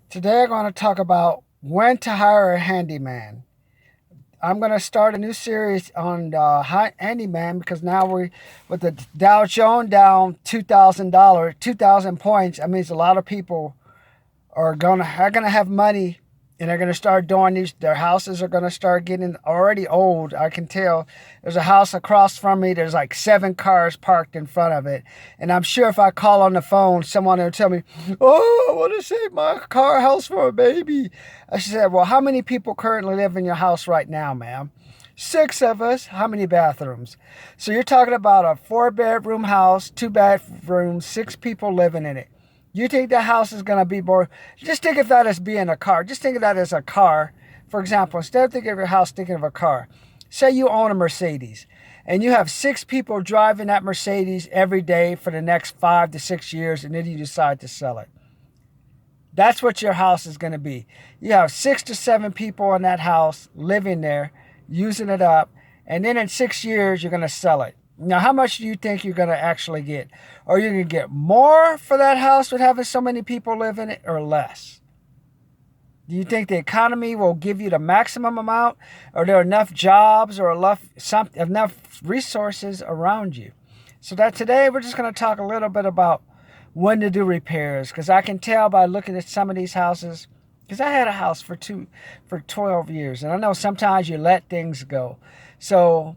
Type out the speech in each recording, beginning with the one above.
Today I'm going to talk about when to hire a handyman. I'm going to start a new series on handyman because now we, with the Dow Jones down $2,000, 2,000 points. That means a lot of people are gonna have money, and they're gonna start doing these. Their houses are gonna start getting already old. I can tell. There's a house across from me. There's like 7 cars parked in front of it, and I'm sure if I call on the phone, someone will tell me, "Oh, I want to save my car house for a baby." I said, "Well, how many people currently live in your house right now, ma'am?" 6 of us. How many bathrooms? So you're talking about a 4-bedroom house, 2 bathrooms, 6 people living in it. You think the house is going to be more? Just think of that as being a car. Just think of that as a car. For example, instead of thinking of your house, thinking of a car. Say you own a Mercedes and you have 6 people driving that Mercedes every day for the next 5 to 6 years, and then you decide to sell it. That's what your house is going to be. You have 6 to 7 people in that house living there, using it up, and then in 6 years, you're going to sell it. Now, how much do you think you're going to actually get? Are you going to get more for that house with having so many people live in it, or less? Do you think the economy will give you the maximum amount? Are there enough jobs or enough resources around you? So that today we're just going to talk a little bit about when to do repairs, because I can tell by looking at some of these houses, because I had a house for 12 years, and I know sometimes you let things go. So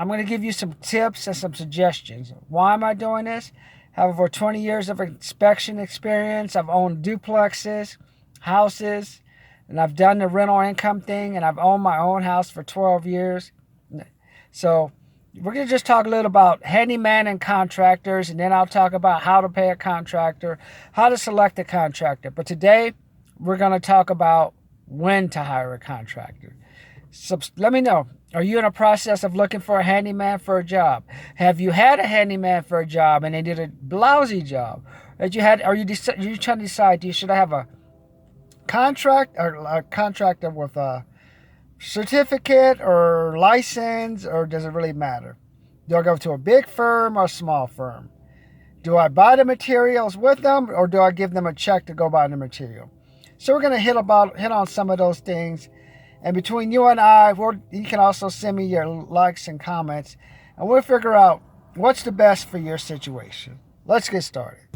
I'm going to give you some tips and some suggestions. Why am I doing this? I have over 20 years of inspection experience. I've owned duplexes, houses, and I've done the rental income thing, and I've owned my own house for 12 years. So we're going to just talk a little about handyman and contractors, and then I'll talk about how to pay a contractor, how to select a contractor. But today, we're going to talk about when to hire a contractor. So let me know. Are you in a process of looking for a handyman for a job? Have you had a handyman for a job and they did a lousy job? Are you trying to decide, should I have a contractor with a certificate or license, or does it really matter? Do I go to a big firm or a small firm? Do I buy the materials with them, or do I give them a check to go buy the material? So we're going to hit on some of those things. And between you and I, you can also send me your likes and comments, and we'll figure out what's the best for your situation. Let's get started.